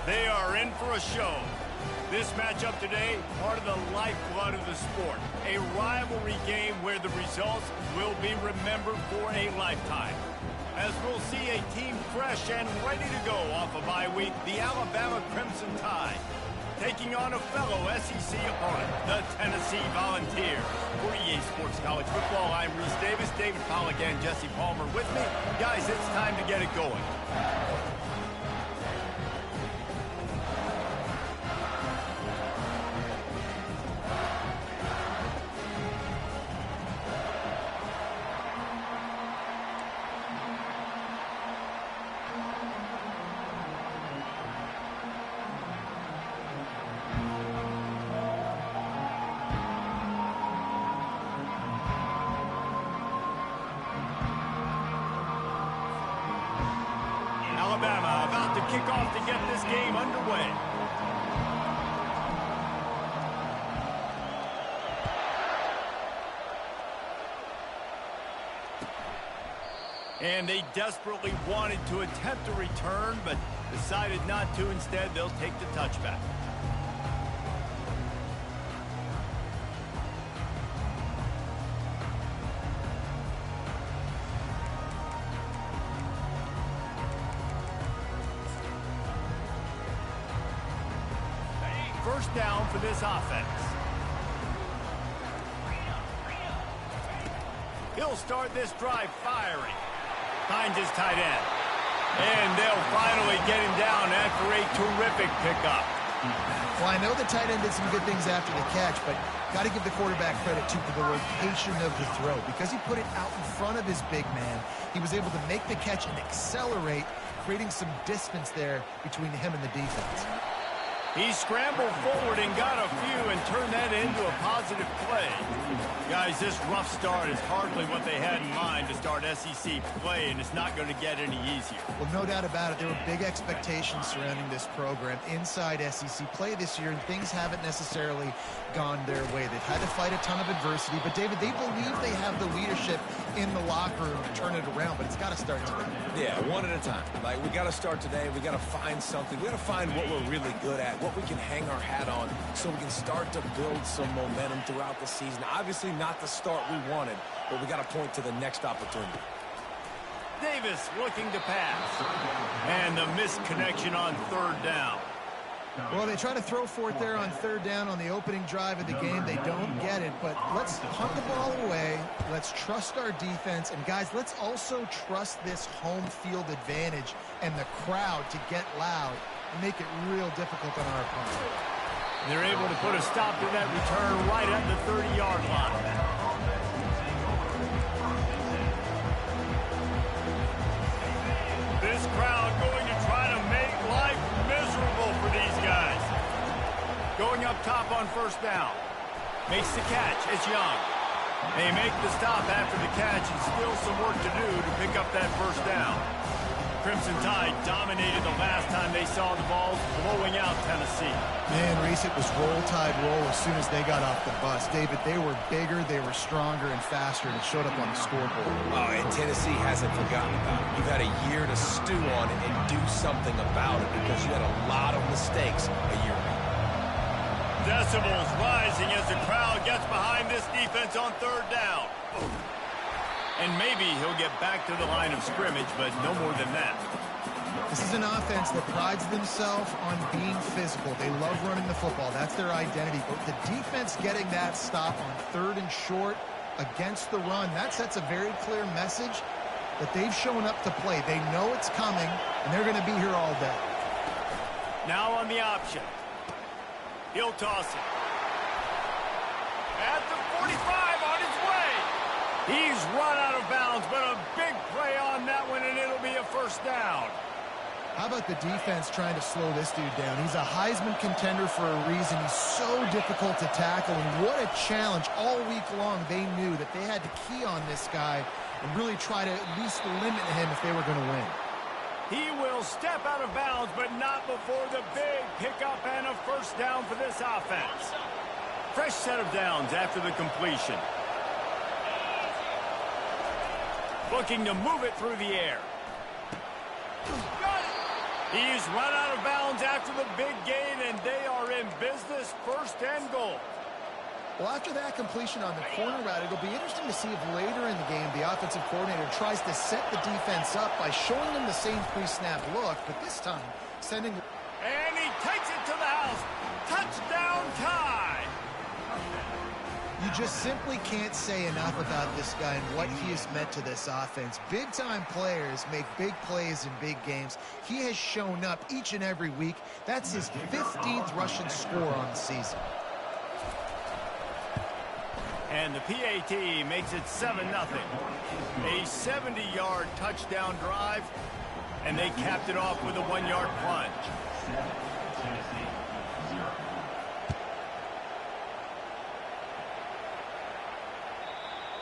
They are in for a show. This matchup today, part of the lifeblood of the sport. A rivalry game where the results will be remembered for a lifetime. As we'll see a team fresh and ready to go off a bye week, the Alabama Crimson Tide, taking on a fellow SEC opponent, the Tennessee Volunteers. For EA Sports College Football, I'm Reese Davis, David Pollack, and Jesse Palmer with me. Guys, it's time to get it going. Alabama about to kick off to get this game underway. And they desperately wanted to attempt a return, but decided not to. Instead, they'll take the touchback. First down for this offense. He'll start this drive firing. Finds his tight end. And they'll finally get him down after a terrific pickup. Well, I know the tight end did some good things after the catch, but got to give the quarterback credit, too, for the location of the throw. Because he put it out in front of his big man, he was able to make the catch and accelerate, creating some distance there between him and the defense. He scrambled forward and got a few and turned that into a positive play. Guys, this rough start is hardly what they had in mind to start SEC play, and it's not going to get any easier. Well, no doubt about it. There were big expectations surrounding this program inside SEC play this year, and things haven't necessarily gone their way. They've had to fight a ton of adversity, but, David, they believe they have the leadership in the locker room to turn it around, but it's got to start today. Yeah, one at a time. Like, we got to start today. We got to find something. We got to find what we're really good at, what we can hang our hat on so we can start to build some momentum throughout the season. Obviously not the start we wanted, but we got to point to the next opportunity. Davis looking to pass. And the missed connection on third down. Well, they try to throw for it there on third down on the opening drive of the game. They don't get it, but let's punt the ball away. Let's trust our defense. And, guys, let's also trust this home field advantage and the crowd to get loud and make it real difficult on our opponent. They're able to put a stop to that return right at the 30-yard line. This crowd going to try to make life miserable for these guys. Going up top on first down. Makes the catch. It's Young. They make the stop after the catch and still some work to do to pick up that first down. Crimson Tide dominated the last time they saw the ball, blowing out Tennessee. Man, Reese, it was roll tide roll as soon as they got off the bus. David, they were bigger, they were stronger and faster, and it showed up on the scoreboard. Oh, and Tennessee hasn't forgotten about it. You've had a year to stew on it and do something about it because you had a lot of mistakes a year ago. Decibels rising as the crowd gets behind this defense on third down. And maybe he'll get back to the line of scrimmage, but no more than that. This is an offense that prides themselves on being physical. They love running the football. That's their identity. But the defense getting that stop on third and short against the run, that sets a very clear message that they've shown up to play. They know it's coming, and they're going to be here all day. Now on the option. He'll toss it. At the 45 on his way. He's run out of bounds, but a big play on that one, and it'll be a first down. How about the defense trying to slow this dude down? He's a Heisman contender for a reason. He's so difficult to tackle, and what a challenge. All week long, they knew that they had to key on this guy and really try to at least limit him if they were going to win. He will step out of bounds, but not before the big pickup and a first down for this offense. Fresh set of downs after the completion. Looking to move it through the air. He's run out of bounds after the big gain, and they are in business, 1st and goal. Well, after that completion on the corner route, it'll be interesting to see if later in the game the offensive coordinator tries to set the defense up by showing them the same pre-snap look, but this time sending... And he takes it to the house. Touchdown tie. You just simply can't say enough about this guy and what he has meant to this offense. Big-time players make big plays in big games. He has shown up each and every week. That's his 15th rushing score on the season. And the PAT makes it 7-0. A 70-yard touchdown drive, and they capped it off with a 1-yard plunge.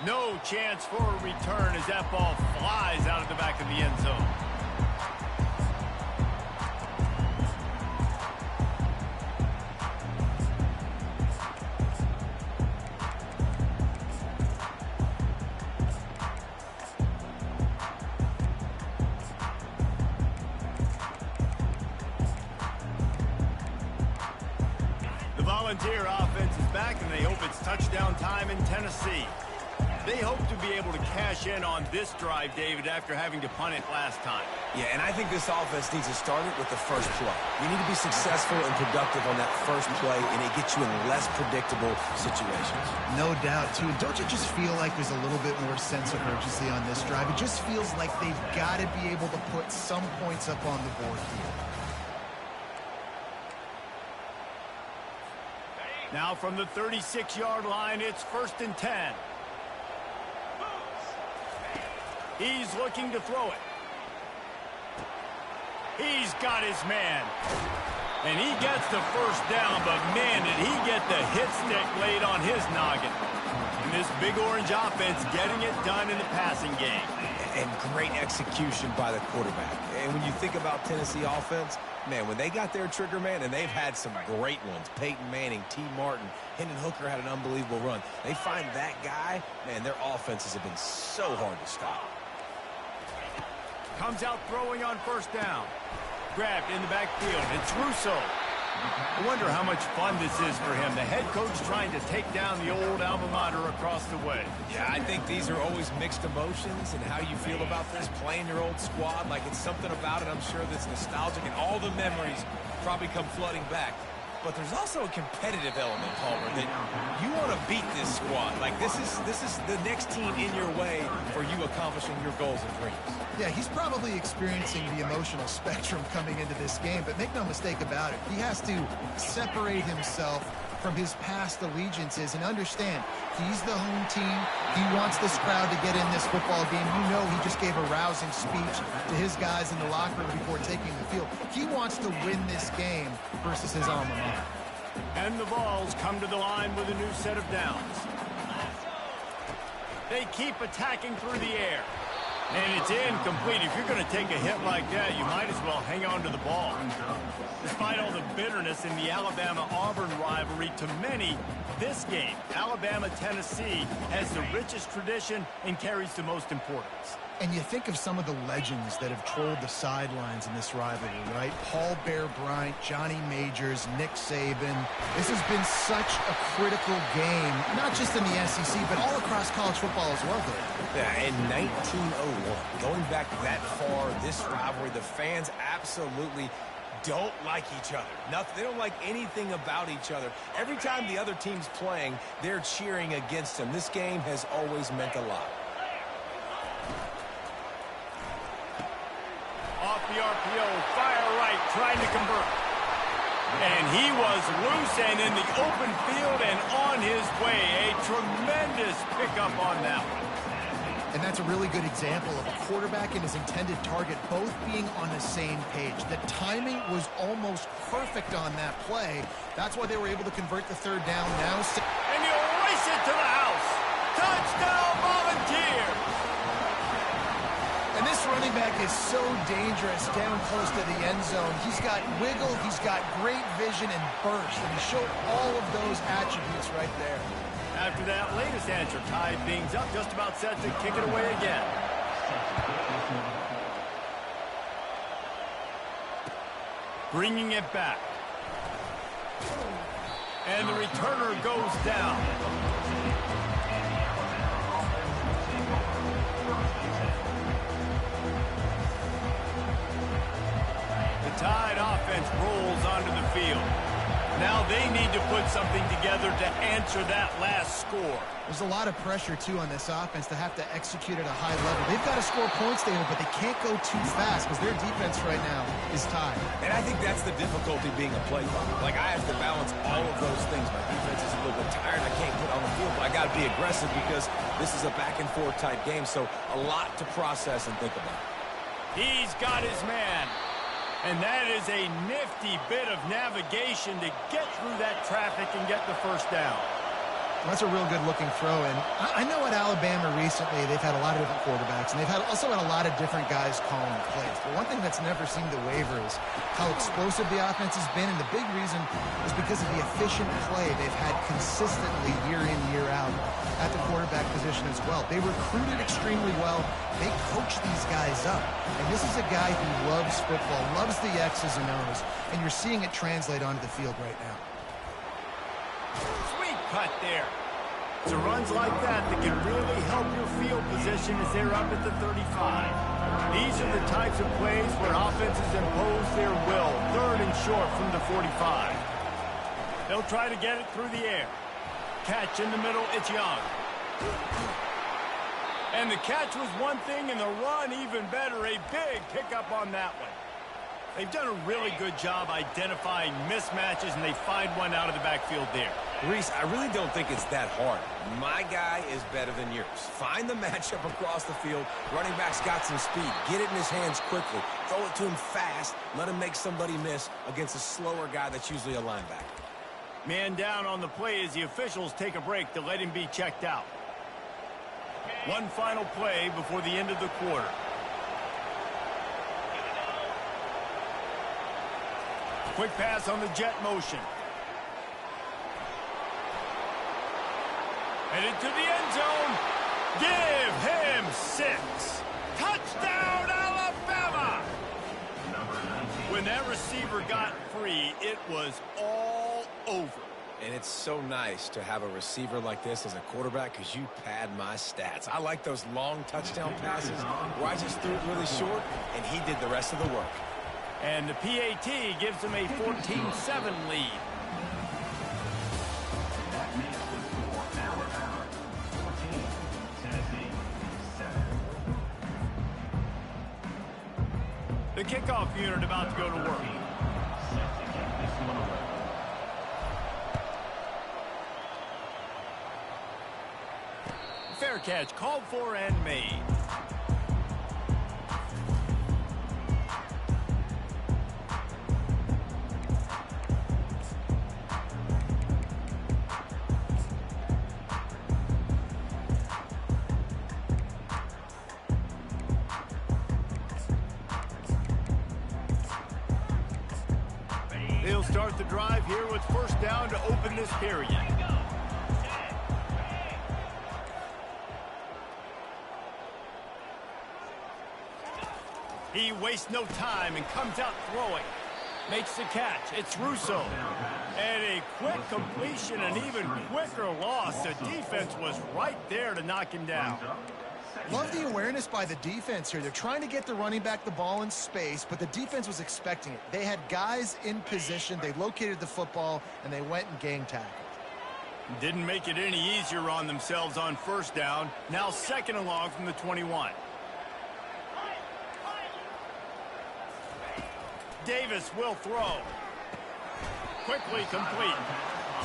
No chance for a return as that ball flies out of the back of the end zone. The Volunteer offense is back, and they hope it's touchdown time in Tennessee. They hope to be able to cash in on this drive, David, after having to punt it last time. Yeah, and I think this offense needs to start it with the first play. You need to be successful and productive on that first play, and it gets you in less predictable situations. No doubt, too. Don't you just feel like there's a little bit more sense of urgency on this drive? It just feels like they've got to be able to put some points up on the board here. Now from the 36-yard line, it's 1st and 10. He's looking to throw it. He's got his man. And he gets the first down, but man, did he get the hit stick laid on his noggin. And this Big Orange offense getting it done in the passing game. And great execution by the quarterback. And when you think about Tennessee offense, man, when they got their trigger man, and they've had some great ones, Peyton Manning, T. Martin, Hendon Hooker had an unbelievable run. They find that guy, man, their offenses have been so hard to stop. Comes out throwing on 1st down. Grabbed in the backfield. It's Russo. I wonder how much fun this is for him. The head coach trying to take down the old alma mater across the way. Yeah, I think these are always mixed emotions and how you feel about this, playing your old squad. Like, it's something about it, I'm sure, that's nostalgic, and all the memories probably come flooding back. But there's also a competitive element, Palmer, that you want to beat this squad. Like, this is the next team in your way for you accomplishing your goals and dreams. Yeah, he's probably experiencing the emotional spectrum coming into this game, but make no mistake about it, he has to separate himself from his past allegiances and understand he's the home team. He wants this crowd to get in this football game. You know, he just gave a rousing speech to his guys in the locker room before taking the field. He wants to win this game versus his alma mater. And the Vols come to the line with a new set of downs. They keep attacking through the air. And it's incomplete. If you're going to take a hit like that, you might as well hang on to the ball. Despite all the bitterness in the Alabama-Auburn rivalry, to many, this game, Alabama-Tennessee, has the richest tradition and carries the most importance. And you think of some of the legends that have trolled the sidelines in this rivalry, right? Paul Bear Bryant, Johnny Majors, Nick Saban. This has been such a critical game, not just in the SEC, but all across college football as well, Dave. Yeah, in 1901, going back that far, this rivalry, the fans absolutely don't like each other. They don't like anything about each other. Every time the other team's playing, they're cheering against them. This game has always meant a lot. Off the RPO, fire right, trying to convert. And he was loose and in the open field and on his way. A tremendous pickup on that one. And that's a really good example of a quarterback and his intended target both being on the same page. The timing was almost perfect on that play. That's why they were able to convert the 3rd down now. And he'll race it to the house. Touchdown, Volunteer! And this running back is so dangerous down close to the end zone. He's got wiggle, he's got great vision and burst, and he showed all of those attributes right there. After that latest answer, tied things up, just about set to kick it away again. Bringing it back. And the returner goes down. The Tide offense rolls onto the field. Now they need to put something together to answer that last score. There's a lot of pressure, too, on this offense to have to execute at a high level. They've got to score points, David, but they can't go too fast because their defense right now is tied. And I think that's the difficulty being a play caller. Like, I have to balance all of those things. My defense is a little bit tired. I can't put on the field, but I got to be aggressive because this is a back-and-forth type game, so a lot to process and think about. He's got his man. And that is a nifty bit of navigation to get through that traffic and get the first down. That's a real good-looking throw. And I know at Alabama recently they've had a lot of different quarterbacks, and they've also had a lot of different guys calling plays. But one thing that's never seemed to waver is how explosive the offense has been, and the big reason is because of the efficient play they've had consistently year in, year out at the quarterback position as well. They recruited extremely well. They coach these guys up. And this is a guy who loves football, loves the X's and O's, and you're seeing it translate onto the field right now. Sweet cut there. It's runs like that can really help your field position as they're up at the 35. These are the types of plays where offenses impose their will. 3rd and short from the 45. They'll try to get it through the air. Catch in the middle, it's Young. And the catch was one thing, and the run even better. A big pickup on that one. They've done a really good job identifying mismatches, and they find one out of the backfield there. Reese, I really don't think it's that hard. My guy is better than yours. Find the matchup across the field. Running back's got some speed. Get it in his hands quickly. Throw it to him fast. Let him make somebody miss against a slower guy that's usually a linebacker. Man down on the play as the officials take a break to let him be checked out. One final play before the end of the quarter. Quick pass on the jet motion. Headed to the end zone. Give him 6. Touchdown, Alabama! When that receiver got free, it was all over. And it's so nice to have a receiver like this as a quarterback because you pad my stats. I like those long touchdown passes where I just threw it really short, and he did the rest of the work. And the PAT gives him a 14-7 lead. The kickoff unit about to go to work. Fair catch called for and made. They'll start the drive here with first down to open this period. He wastes no time and comes out throwing. Makes the catch. It's Russo. And a quick completion, an even quicker loss. The defense was right there to knock him down. Love the awareness by the defense here. They're trying to get the running back the ball in space, but the defense was expecting it. They had guys in position. They located the football, and they went and gang tackled. Didn't make it any easier on themselves on first down. Now second and long from the 21. Davis will throw. Quickly complete.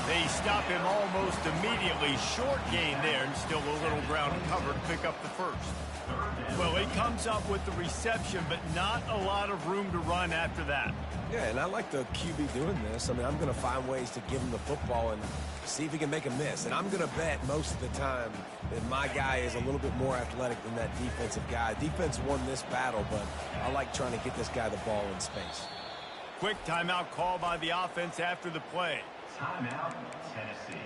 They stop him almost immediately. Short gain there, and still a little ground covered to pick up the first. Well, he comes up with the reception, but not a lot of room to run after that. Yeah, and I like the QB doing this. I mean, I'm going to find ways to give him the football and see if he can make a miss. And I'm going to bet most of the time that my guy is a little bit more athletic than that defensive guy. Defense won this battle, but I like trying to get this guy the ball in space. Quick timeout call by the offense after the play. Timeout, Tennessee.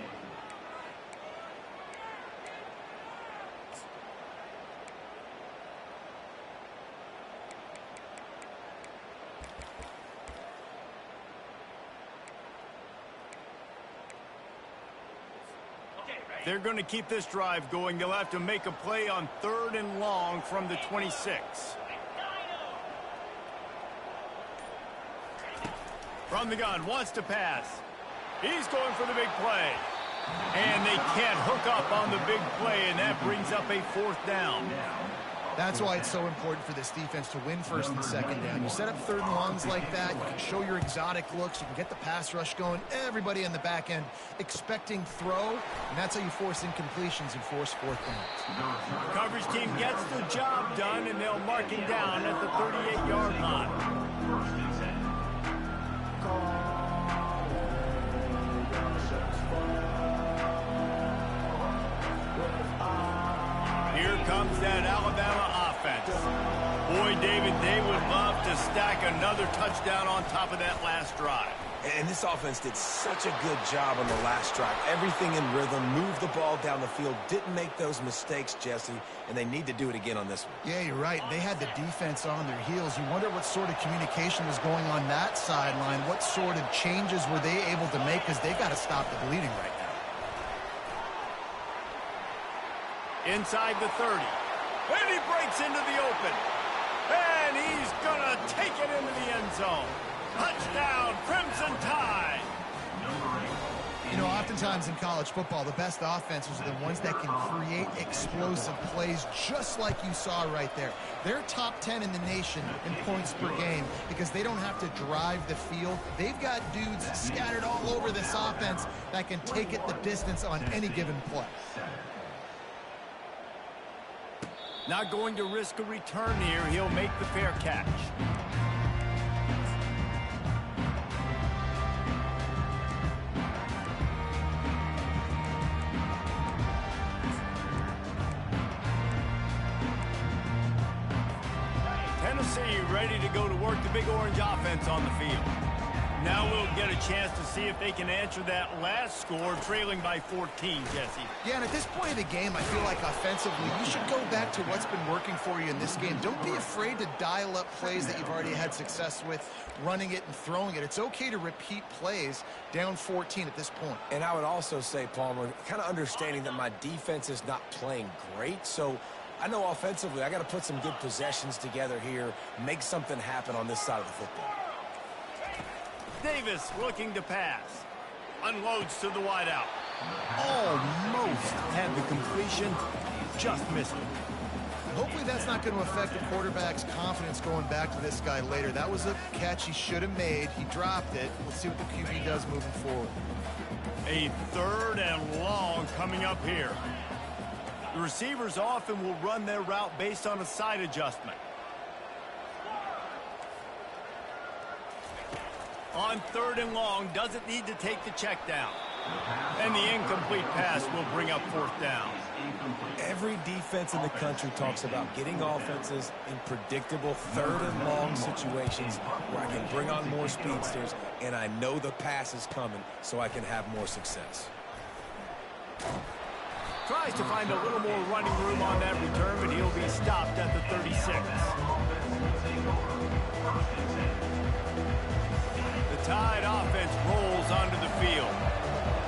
They're going to keep this drive going. They'll have to make a play on 3rd and long from the 26. From the gun, wants to pass. He's going for the big play. And they can't hook up on the big play, and that brings up a 4th down. That's why it's so important for this defense to win 1st and 2nd down. You set up 3rd and longs like that, you can show your exotic looks, you can get the pass rush going, everybody in the back end expecting throw, and that's how you force incompletions and force 4th downs. The coverage team gets the job done, and they'll mark him down at the 38-yard line. Here comes that Alabama offense. Boy, David, they would love to stack another touchdown on top of that last drive. And this offense did such a good job on the last drive. Everything in rhythm, moved the ball down the field, didn't make those mistakes, Jesse, and they need to do it again on this one. Yeah, you're right. They had the defense on their heels. You wonder what sort of communication was going on that sideline. What sort of changes were they able to make, because they got to stop the bleeding right now. Inside the 30. And he breaks into the open. And he's going to take it into the end zone. Touchdown, Crimson Tide. You know, oftentimes in college football, the best offenses are the ones that can create explosive plays, just like you saw right there. They're top 10 in the nation in points per game because they don't have to drive the field. They've got dudes scattered all over this offense that can take it the distance on any given play. Not going to risk a return here. He'll make the fair catch. Tennessee ready to go to work the Big Orange offense on the field. Now we'll get a chance to see if they can answer that last score, trailing by 14, Jesse. Yeah, and at this point of the game, I feel like offensively, you should go back to what's been working for you in this game. Don't be afraid to dial up plays that you've already had success with, running it and throwing it. It's okay to repeat plays down 14 at this point. And I would also say, Palmer, kind of understanding that my defense is not playing great, so I know offensively I got to put some good possessions together here, make something happen on this side of the football. Davis looking to pass. Unloads to the wideout. Almost Had the completion, just missed it. Hopefully that's not going to affect the quarterback's confidence going back to this guy later. That was a catch he should have made. He dropped it. Let's see what the QB does moving forward. A 3rd and long coming up here. The receivers often will run their route based on a side adjustment. On 3rd and long, doesn't need to take the check down. And the incomplete pass will bring up 4th down. Every defense in the country talks about getting offenses in predictable 3rd and long situations where I can bring on more speedsters and I know the pass is coming so I can have more success. Tries to find a little more running room on that return, but he'll be stopped at the 36. The Tide offense rolls onto the field.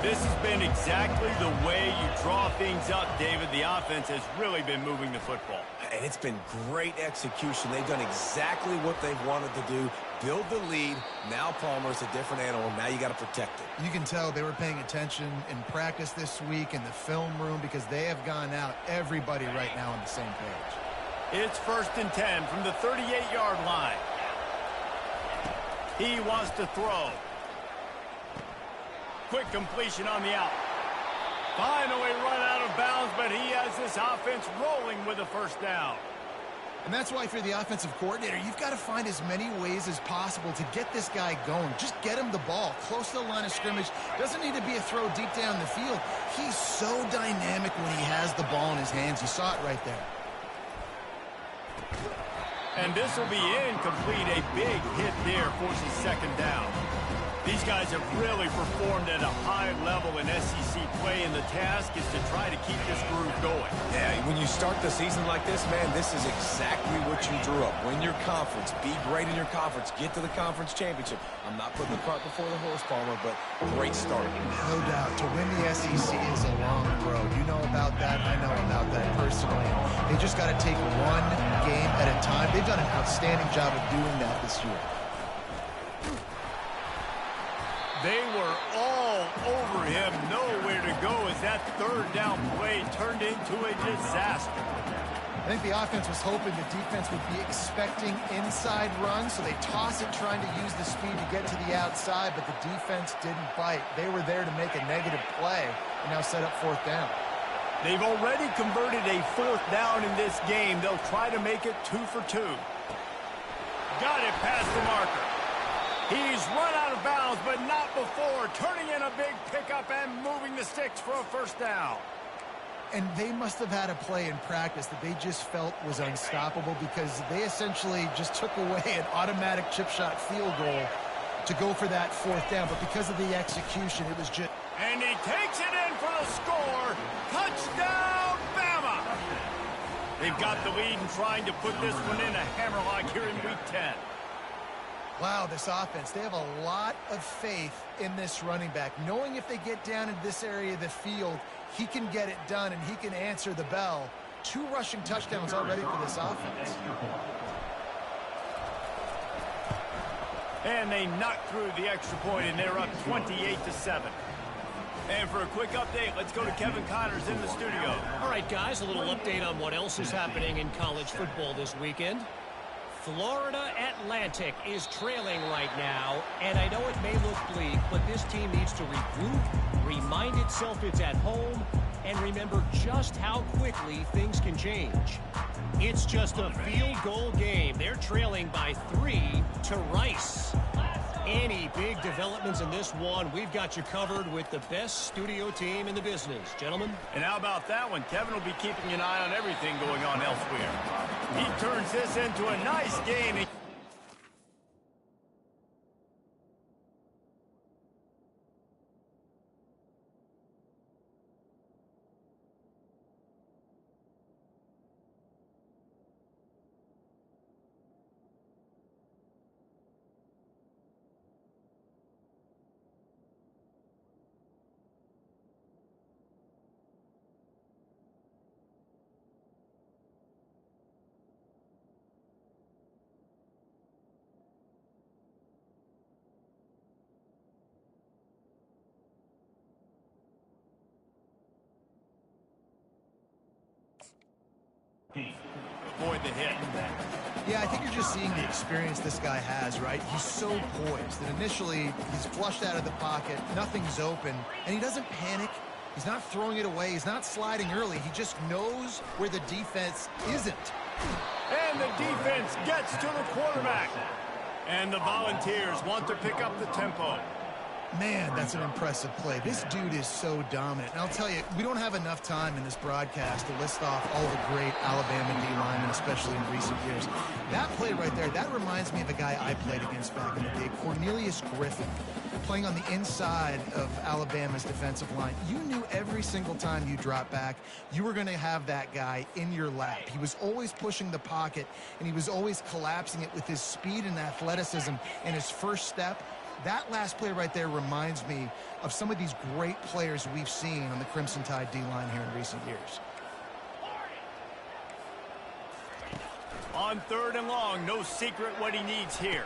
This has been exactly the way you draw things up, David. The offense has really been moving the football. And it's been great execution. They've done exactly what they've wanted to do. Build the lead. Now Palmer's a different animal. Now you got to protect it. You can tell they were paying attention in practice this week in the film room because they have gone out, everybody right now on the same page. It's 1st and 10 from the 38-yard line. He wants to throw. Quick completion on the out. Finally run out of bounds, but he has this offense rolling with a 1st down. And that's why if you're the offensive coordinator, you've got to find as many ways as possible to get this guy going. Just get him the ball close to the line of scrimmage. Doesn't need to be a throw deep down the field. He's so dynamic when he has the ball in his hands. You saw it right there. And this will be incomplete. A big hit there forces 2nd down. These These guys have really performed at a high level in SEC play, and the task is to try to keep this groove going. Yeah, when you start the season like this, man, this is exactly what you drew up. Win your conference, be great in your conference, get to the conference championship. I'm not putting the cart before the horse, Palmer, but great start. No doubt. To win the SEC is a long road. You know about that. I know about that personally. They just got to take one game at a time. They've done an outstanding job of doing that this year. They were all over him, nowhere to go as that third down play turned into a disaster. I think the offense was hoping the defense would be expecting inside runs, so they toss it trying to use the speed to get to the outside, but the defense didn't bite. They were there to make a negative play and now set up fourth down. They've already converted a fourth down in this game. They'll try to make it 2 for 2. Got it past the marker. He's run out of bounds, but not before. Turning in a big pickup and moving the sticks for a first down. And they must have had a play in practice that they just felt was unstoppable because they essentially just took away an automatic chip shot field goal to go for that fourth down. But because of the execution, it was just... And he takes it in for the score. Touchdown, Bama! They've got the lead and trying to put this one in a hammerlock here in Week 10. Wow, this offense, they have a lot of faith in this running back. Knowing if they get down in this area of the field, he can get it done and he can answer the bell. 2 rushing touchdowns already for this offense. And they knocked through the extra point, and they're up 28-7. And for a quick update, let's go to Kevin Connors in the studio. All right, guys, a little update on what else is happening in college football this weekend. Florida Atlantic is trailing right now, and I know it may look bleak, but this team needs to regroup, remind itself it's at home, and remember just how quickly things can change. It's just a field goal game. They're trailing by 3 to Rice. Any big developments in this one, we've got you covered with the best studio team in the business. Gentlemen? And how about that one? Kevin will be keeping an eye on everything going on elsewhere. He turns this into a nice game. Avoid the hit. Yeah, I think you're just seeing the experience this guy has, right? He's so poised that initially he's flushed out of the pocket, nothing's open, and he doesn't panic. He's not throwing it away. He's not sliding early. He just knows where the defense isn't. And the defense gets to the quarterback. And the Volunteers want to pick up the tempo. Man, that's an impressive play. This dude is so dominant. And I'll tell you, we don't have enough time in this broadcast to list off all the great Alabama D linemen, especially in recent years. That play right there, that reminds me of a guy I played against back in the day, Cornelius Griffin, playing on the inside of Alabama's defensive line. You knew every single time you dropped back, you were going to have that guy in your lap. He was always pushing the pocket, and he was always collapsing it with his speed and athleticism and his first step. That last play right there reminds me of some of these great players we've seen on the Crimson Tide D-line here in recent years. On 3rd and long, no secret what he needs here.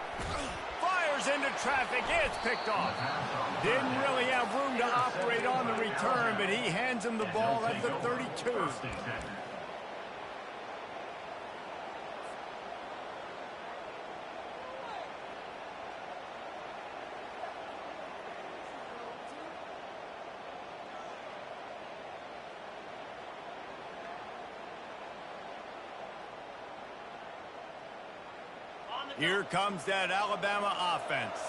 Fires into traffic, it's picked off. Didn't really have room to operate on the return, but he hands him the ball at the 32. Here comes that Alabama offense.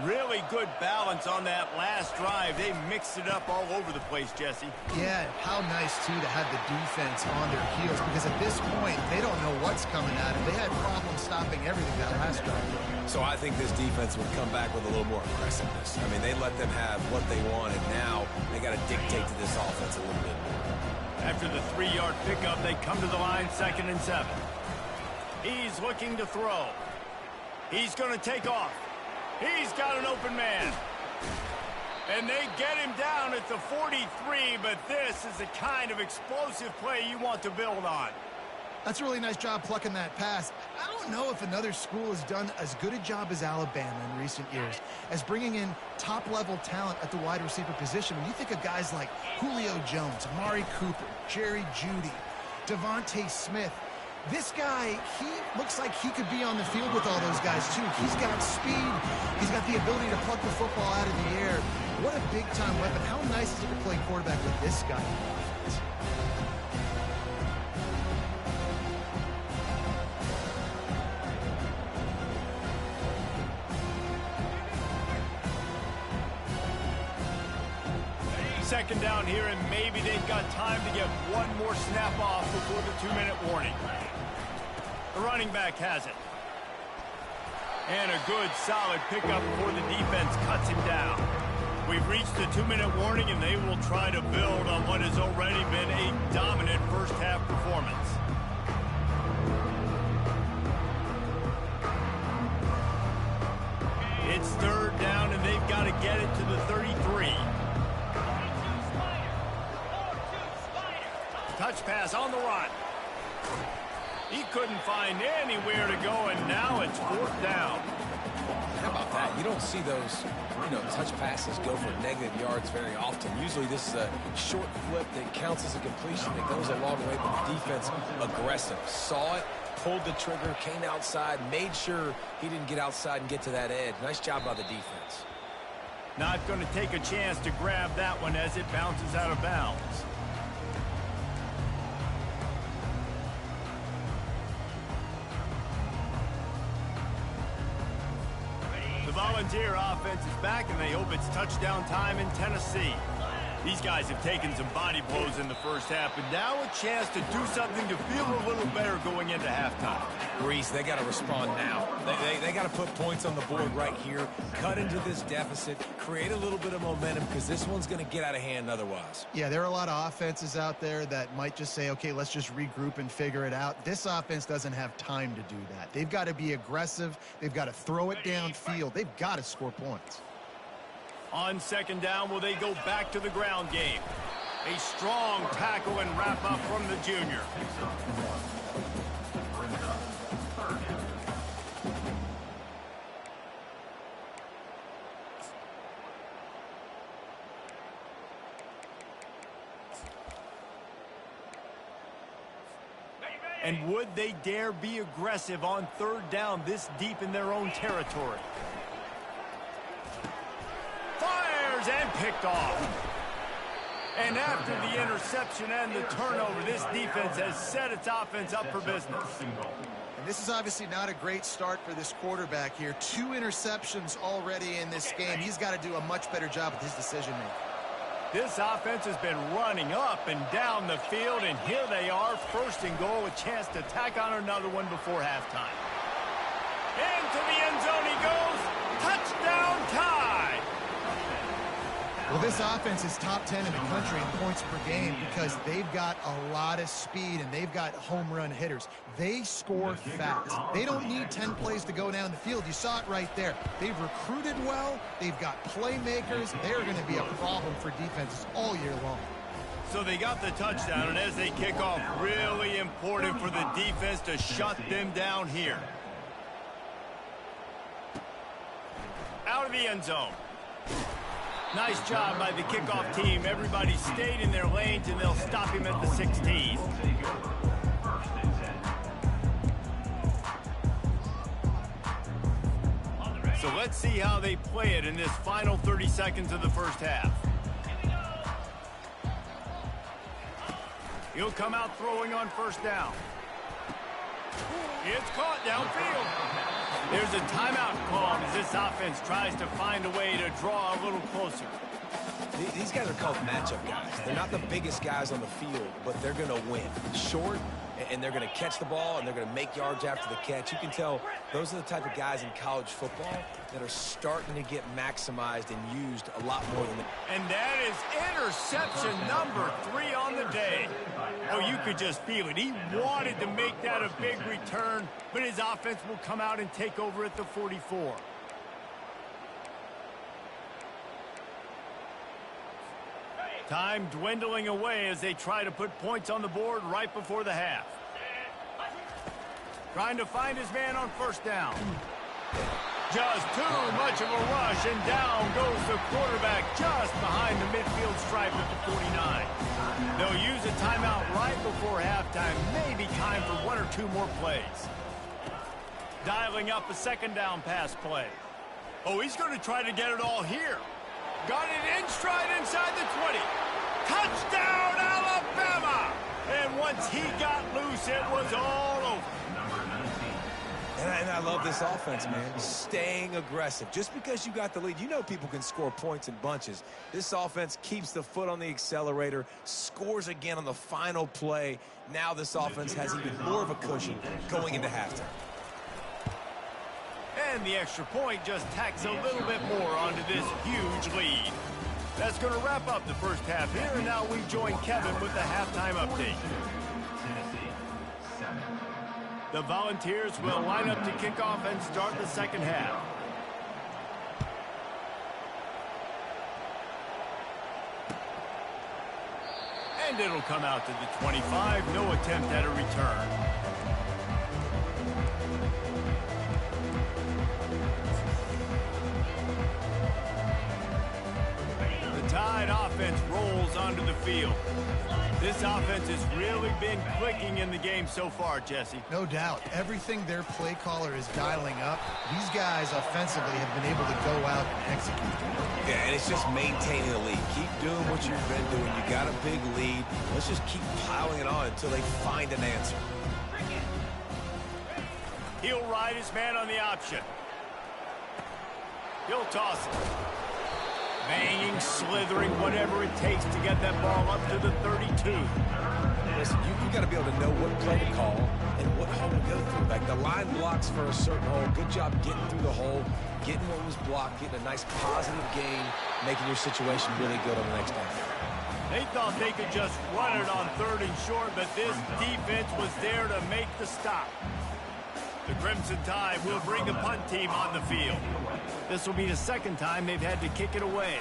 Really good balance on that last drive. They mixed it up all over the place, Jesse. Yeah, how nice, too, to have the defense on their heels, because at this point, they don't know what's coming at them. They had problems stopping everything that last drive. So I think this defense would come back with a little more aggressiveness. I mean, they let them have what they want, and now they got to dictate to this offense a little bit more. After the 3-yard pickup, they come to the line, 2nd and 7. He's looking to throw. He's going to take off. He's got an open man. And they get him down at the 43, but this is the kind of explosive play you want to build on. That's a really nice job plucking that pass. I don't know if another school has done as good a job as Alabama in recent years as bringing in top-level talent at the wide receiver position. When you think of guys like Julio Jones, Amari Cooper, Jerry Jeudy, Devontae Smith, this guy, he looks like he could be on the field with all those guys, too. He's got speed. He's got the ability to pluck the football out of the air. What a big-time weapon. How nice is it to play quarterback with this guy in the offense? Second down here, and maybe they've got time to get one more snap off before the 2-minute warning. The running back has it. And a good, solid pickup before the defense cuts him down. We've reached the 2-minute warning, and they will try to build on what has already been a dominant first-half performance. It's 3rd down, and they've got to get it to the 33. Touch pass on the run. He couldn't find anywhere to go, and now it's 4th down. How about that? You don't see those, touch passes go for negative yards very often. Usually this is a short flip that counts as a completion. It goes a long way, but the defense aggressive. Saw it, pulled the trigger, came outside, made sure he didn't get outside and get to that edge. Nice job by the defense. Not going to take a chance to grab that one as it bounces out of bounds. The Volunteer offense is back, and they hope it's touchdown time in Tennessee. These guys have taken some body blows in the first half, but now a chance to do something to feel a little better going into halftime. Reese, they got to respond now. They got to put points on the board right here, cut into this deficit, create a little bit of momentum, because this one's going to get out of hand otherwise. Yeah, there are a lot of offenses out there that might just say, okay, let's just regroup and figure it out. This offense doesn't have time to do that. They've got to be aggressive. They've got to throw it downfield. They've got to score points. On 2nd down, will they go back to the ground game? A strong tackle and wrap up from the junior. And would they dare be aggressive on 3rd down this deep in their own territory? Fires and picked off. And after the interception and the turnover, this defense has set its offense up for business. And this is obviously not a great start for this quarterback here. 2 interceptions already in this game. He's got to do a much better job with his decision-making. This offense has been running up and down the field, and here they are, 1st and goal, a chance to tack on another one before halftime. Into the end zone he goes. Touchdown tie. Well, this offense is top 10 in the country in points per game because they've got a lot of speed and they've got home run hitters. They score fast. They don't need 10 plays to go down the field. You saw it right there. They've recruited well. They've got playmakers. They're going to be a problem for defenses all year long. So they got the touchdown, and as they kick off, really important for the defense to shut them down here. Out of the end zone. Nice job by the kickoff team. Everybody stayed in their lanes, and they'll stop him at the 16. So let's see how they play it in this final 30 seconds of the first half. He'll come out throwing on 1st down. It's caught downfield. There's a timeout called as this offense tries to find a way to draw a little closer. These guys are called matchup guys. They're not the biggest guys on the field, but they're going to win. Short, and they're going to catch the ball, and they're going to make yards after the catch. You can tell those are the type of guys in college football that are starting to get maximized and used a lot more than And that is interception number 3 on the day. Oh, you could just feel it. He wanted to make that a big return, but his offense will come out and take over at the 44. Time dwindling away as they try to put points on the board right before the half. Trying to find his man on first down. Just too much of a rush, and down goes the quarterback just behind the midfield stripe at the 49. They'll use a timeout right before halftime. Maybe time for 1 or 2 more plays. Dialing up a second down pass play. Oh, he's going to try to get it all here. Got it in stride inside the 20. Touchdown, Alabama! And once he got loose, it was all over. And I love this offense, man. Staying aggressive. Just because you got the lead, you know people can score points in bunches. This offense keeps the foot on the accelerator, scores again on the final play. Now this offense has even more of a cushion going into halftime. And the extra point just tacks a little bit more onto this huge lead. That's going to wrap up the first half here, and now we join Kevin with the halftime update. The Volunteers will line up to kick off and start the second half. And it'll come out to the 25. No attempt at a return. The Tide offense rolls onto the field. This offense has really been clicking in the game so far, Jesse. No doubt. Everything their play caller is dialing up, these guys offensively have been able to go out and execute. Yeah, and it's just maintaining the lead. Keep doing what you've been doing. You got a big lead. Let's just keep piling it on until they find an answer. He'll ride his man on the option. He'll toss it. Banging, slithering, whatever it takes to get that ball up to the 32. Listen, you got to be able to know what play to call and what hole to go through. Like the line blocks for a certain hole. Good job getting through the hole, getting what was blocked, getting a nice positive gain, making your situation really good on the next down. They thought they could just run it on 3rd and short, but this defense was there to make the stop. The Crimson Tide will bring the punt team on the field. This will be the second time they've had to kick it away.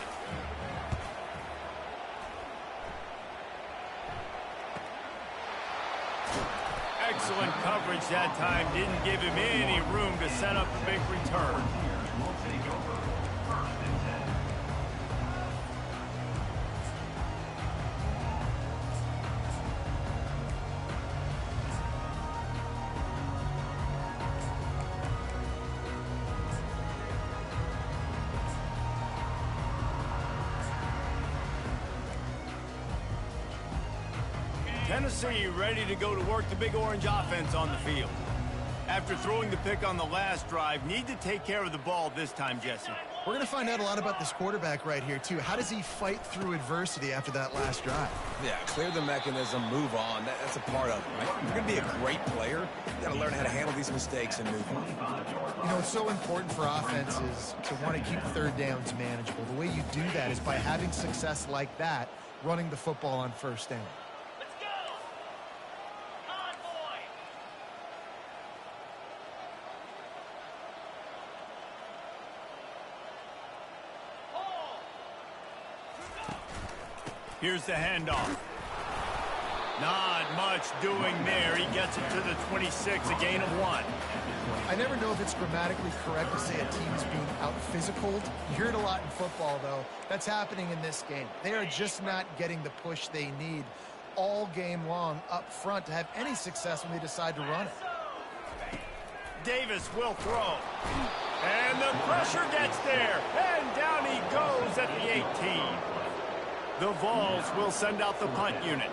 Excellent coverage that time. Didn't give him any room to set up a big return. Tennessee ready to go to work the Big Orange offense on the field. After throwing the pick on the last drive, need to take care of the ball this time, Jesse. We're going to find out a lot about this quarterback right here, too. How does he fight through adversity after that last drive? Yeah, clear the mechanism, move on. That's a part of it, right? If you're going to be a great player, you got to learn how to handle these mistakes and move on. You know, it's so important for offenses to want to keep 3rd downs manageable. The way you do that is by having success like that, running the football on 1st down. Here's the handoff. Not much doing there. He gets it to the 26, a gain of 1. I never know if it's grammatically correct to say a team's being out-physicaled. You hear it a lot in football, though. That's happening in this game. They are just not getting the push they need all game long up front to have any success when they decide to run it. Davis will throw. And the pressure gets there. And down he goes at the 18. The Vols will send out the punt unit.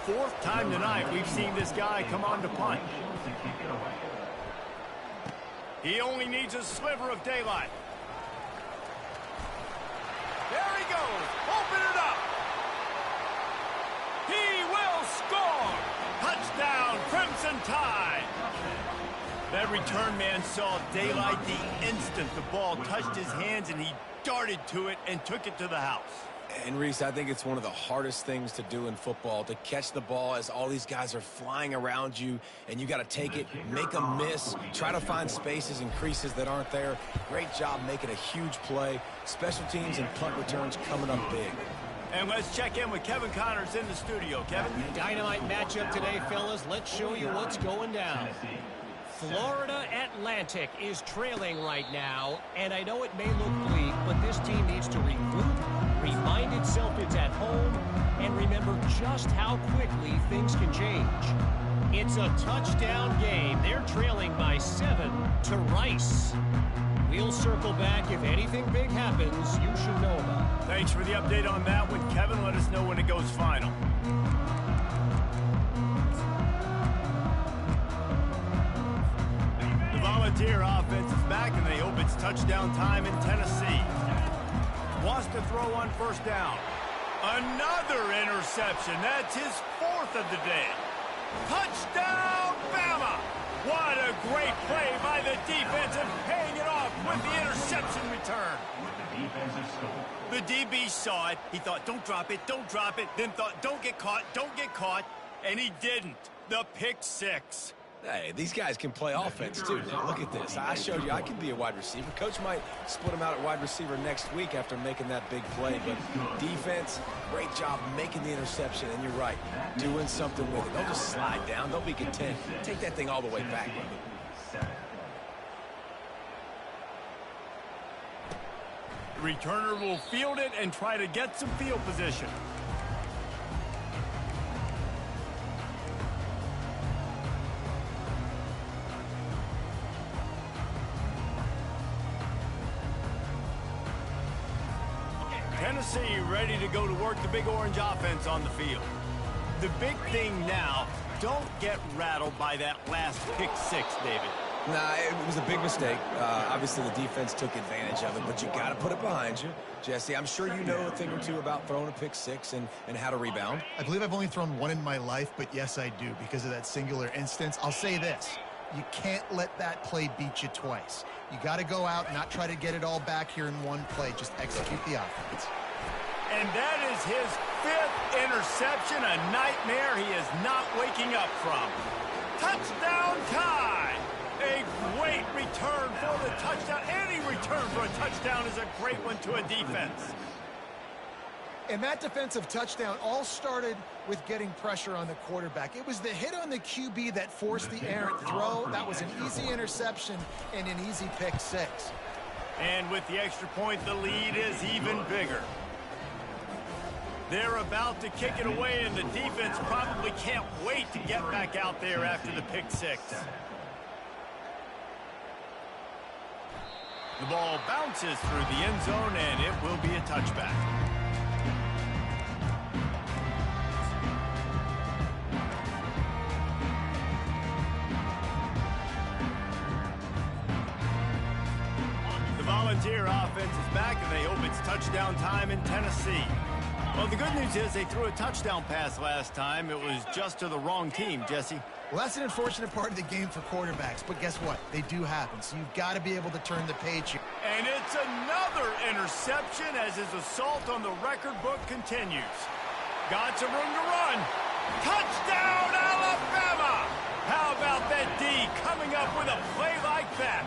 4th time tonight we've seen this guy come on to punt. He only needs a sliver of daylight. There he goes. Open it up. He will score. Touchdown, Crimson Tide. That return man saw daylight the instant the ball touched his hands, and he darted to it and took it to the house. And Reese, I think it's one of the hardest things to do in football, to catch the ball as all these guys are flying around you, and you got to take it, make a miss, try to find spaces and creases that aren't there. Great job making a huge play. Special teams and punt returns coming up big. And let's check in with Kevin Connors in the studio. Kevin? Dynamite matchup today, fellas. Let's show you what's going down. Florida Atlantic is trailing right now, and I know it may look bleak, but this team needs to regroup, remind itself it's at home, and remember just how quickly things can change. It's a touchdown game. They're trailing by 7 to Rice. We'll circle back. If anything big happens, you should know about it. Thanks for the update on that one, Kevin. Let us know when it goes final. The Volunteer offense is back, and they hope it's touchdown time in Tennessee. Wants to throw on first down. Another interception. That's his 4th of the day. Touchdown, Bama! What a great play by the defense, and paying it off with the interception return. The DB saw it. He thought, don't drop it, don't drop it. Then thought, don't get caught, and he didn't. The pick 6. Hey, these guys can play offense, too. Now, look at this. I showed you I can be a wide receiver. Coach might split him out at wide receiver next week after making that big play. But defense, great job making the interception. And you're right, doing something with it. Don't just slide down. Don't be content. Take that thing all the way back, brother. The returner will field it and try to get some field position. Tennessee ready to go to work the Big Orange offense on the field. The big thing now, don't get rattled by that last pick 6, David. Nah, it was a big mistake. Obviously, the defense took advantage of it, but you got to put it behind you. Jesse, I'm sure you know a thing or two about throwing a pick 6 and how to rebound. I believe I've only thrown one in my life, but yes, I do because of that singular instance. I'll say this. You can't let that play beat you twice. You got to go out and not try to get it all back here in one play. Just execute the offense. And that is his 5th interception, a nightmare he is not waking up from. Touchdown tie! A great return for the touchdown. Any return for a touchdown is a great one to a defense. And that defensive touchdown all started with getting pressure on the quarterback. It was the hit on the QB that forced the errant throw. That was an easy interception and an easy pick 6. And with the extra point, the lead is even bigger. They're about to kick it away, and the defense probably can't wait to get back out there after the pick 6. The ball bounces through the end zone, and it will be a touchback. The Volunteer offense is back, and they hope it's touchdown time in Tennessee. Well, the good news is they threw a touchdown pass last time. It was just to the wrong team, Jesse. Well, that's an unfortunate part of the game for quarterbacks, but guess what? They do happen, so you've got to be able to turn the page here. And it's another interception as his assault on the record book continues. Got some room to run. Touchdown, Alabama! How about that D coming up with a play like that?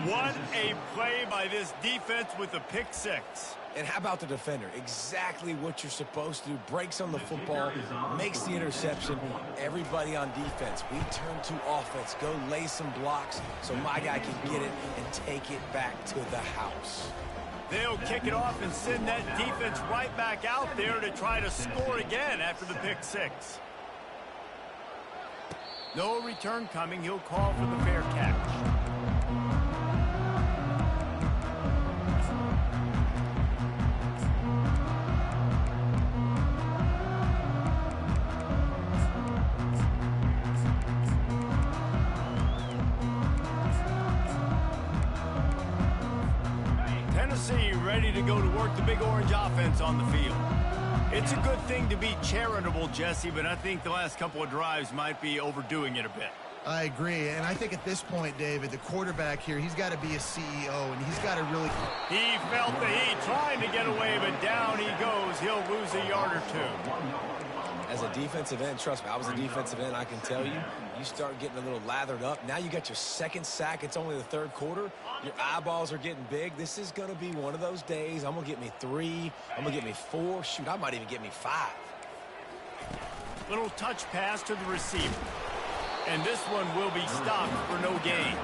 What a play by this defense with the pick 6. And how about the defender? Exactly what you're supposed to do. Breaks on the football, makes the interception. Everybody on defense, we turn to offense. Go lay some blocks so my guy can get it and take it back to the house. They'll kick it off and send that defense right back out there to try to score again after the pick 6. No return coming. He'll call for the fair catch. Tennessee ready to go to work the big orange offense on the field. It's a good thing to be charitable, Jesse, but I think the last couple of drives might be overdoing it a bit. I agree, and I think at this point, David, the quarterback here, he's got to be a CEO, and he's got to really... He felt the heat trying to get away, but down he goes. He'll lose a yard or two. As a defensive end, trust me, I was a defensive end, I can tell you, you start getting a little lathered up. Now you got your second sack. It's only the third quarter. Your eyeballs are getting big. This is going to be one of those days. I'm going to get me 3. I'm going to get me 4. Shoot, I might even get me 5. Little touch pass to the receiver. And this one will be stopped for no gain.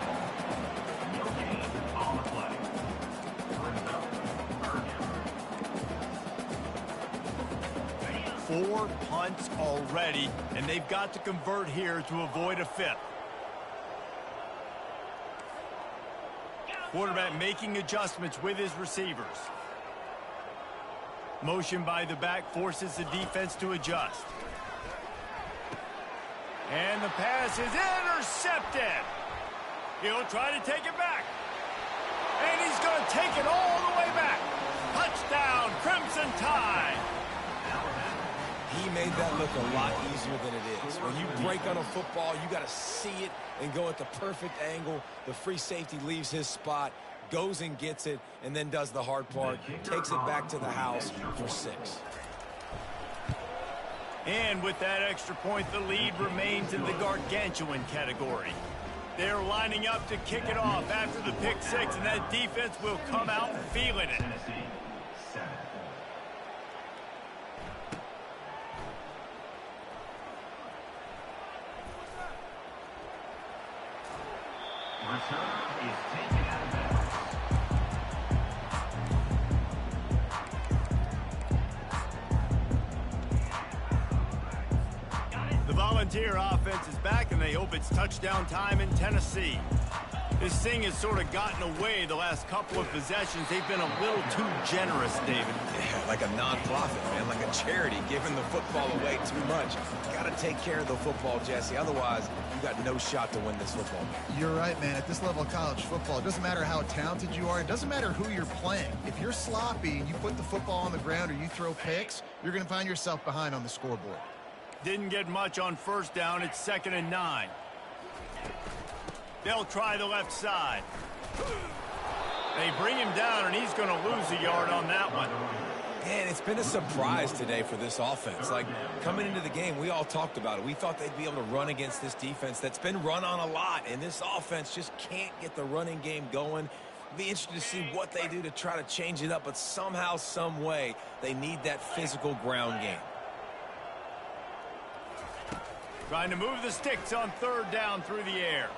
Four punts already, and they've got to convert here to avoid a 5th. Quarterback making adjustments with his receivers. Motion by the back forces the defense to adjust. And the pass is intercepted. He'll try to take it back. And he's going to take it all the way back. Touchdown, Crimson Tide. He made that look a lot easier than it is. When you break on a football, you got to see it and go at the perfect angle. The free safety leaves his spot, goes and gets it, and then does the hard part, takes it back to the house for 6. And with that extra point, the lead remains in the gargantuan category. They're lining up to kick it off after the pick 6, and that defense will come out feeling it. Return is taken out of bounds. The Volunteer offense is back, and they hope it's touchdown time in Tennessee. This thing has sort of gotten away the last couple of possessions. They've been a little too generous, David. Yeah, like a non-profit, man, like a charity, giving the football away too much. Got to take care of the football, Jesse. Otherwise, you got no shot to win this football game. You're right, man. At this level of college football, it doesn't matter how talented you are. It doesn't matter who you're playing. If you're sloppy and you put the football on the ground or you throw picks, you're going to find yourself behind on the scoreboard. Didn't get much on first down. It's 2nd and 9. They'll try the left side. They bring him down, and he's going to lose a yard on that one. Man, it's been a surprise today for this offense. Like, coming into the game, we all talked about it. We thought they'd be able to run against this defense that's been run on a lot, and this offense just can't get the running game going. Be interested to see what they do to try to change it up, but somehow, some way, they need that physical ground game. Trying to move the sticks on 3rd down through the air.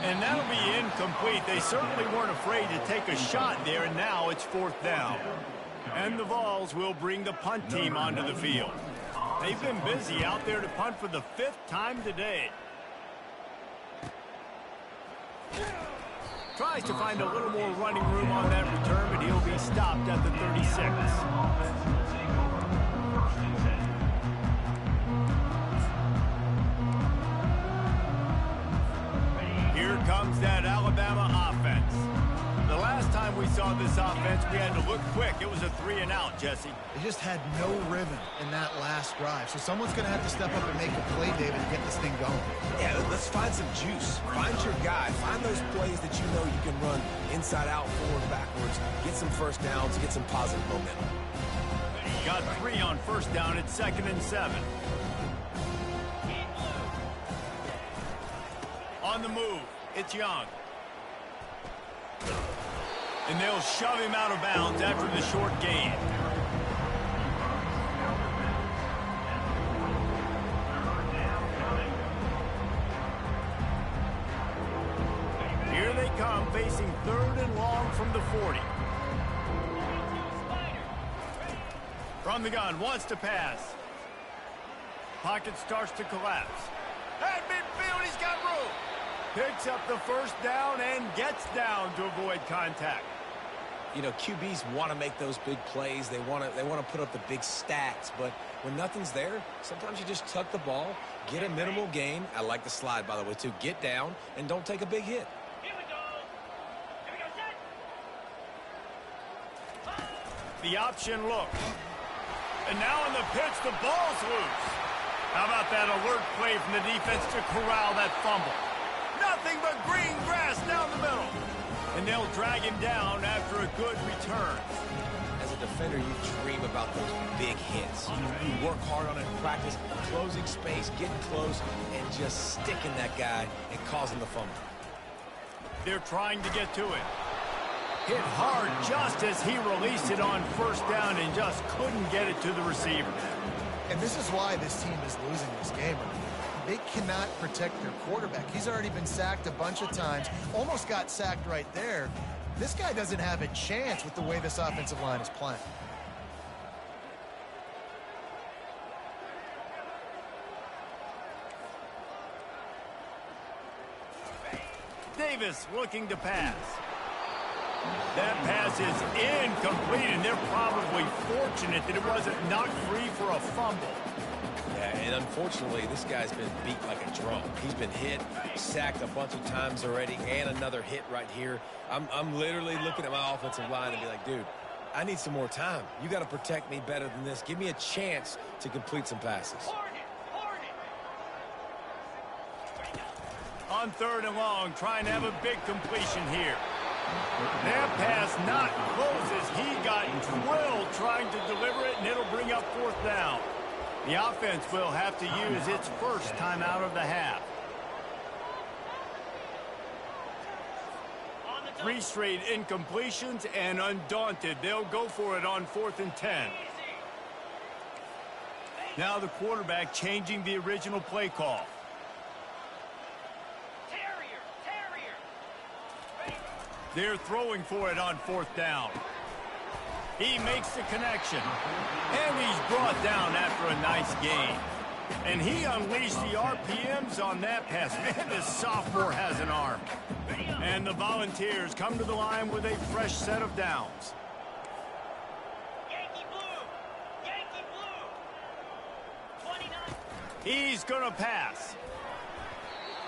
And that'll be incomplete. They certainly weren't afraid to take a shot there, and now it's 4th down. And the Vols will bring the punt team onto the field. They've been busy out there to punt for the 5th time today. Tries to find a little more running room on that return, but he'll be stopped at the 36. Here comes that Alabama offense. The last time we saw this offense, we had to look quick. It was a 3-and-out, Jesse. They just had no rhythm in that last drive. So someone's going to have to step up and make a play, David, and get this thing going. Yeah, let's find some juice. Find your guy. Find those plays that you know you can run inside out, forward, backwards. Get some first downs. Get some positive momentum. Got 3 on first down. It's 2nd and 7. On the move, it's Young. And they'll shove him out of bounds after the short gain. Here they come, facing 3rd and long from the 40. From the gun, wants to pass. Pocket starts to collapse. At midfield, he's got room. Picks up the first down and gets down to avoid contact. You know, QBs want to make those big plays. They want to put up the big stats. But when nothing's there, sometimes you just tuck the ball, get a minimal gain. I like the slide, by the way, too. Get down and don't take a big hit. The option look. And now in the pitch, the ball's loose. How about that alert play from the defense to corral that fumble? Nothing but green grass down the middle. And they'll drag him down after a good return. As a defender, you dream about those big hits. You work hard on it in practice, closing space, getting close, and just sticking that guy and causing the fumble. They're trying to get to it. Hit hard just as he released it on first down and just couldn't get it to the receiver. And this is why this team is losing this game. They cannot protect their quarterback. He's already been sacked a bunch of times, almost got sacked right there. This guy doesn't have a chance with the way this offensive line is playing. Davis looking to pass. That pass is incomplete, and they're probably fortunate that it wasn't knocked free for a fumble. Yeah, and unfortunately, this guy's been beat like a drum. He's been hit, sacked a bunch of times already, and another hit right here. I'm literally looking at my offensive line and be like, dude, I need some more time. You got to protect me better than this. Give me a chance to complete some passes. On 3rd and long, trying to have a big completion here. That pass not close as he got drilled trying to deliver it, and it'll bring up 4th down. The offense will have to use its first timeout of the half. 3 straight incompletions, and undaunted, they'll go for it on 4th and 10. Now the quarterback changing the original play call. They're throwing for it on 4th down. He makes the connection. And he's brought down after a nice gain. And he unleashed the RPMs on that pass. Man, this sophomore has an arm. And the Volunteers come to the line with a fresh set of downs. Yankee blue! Yankee blue! 29. He's going to pass.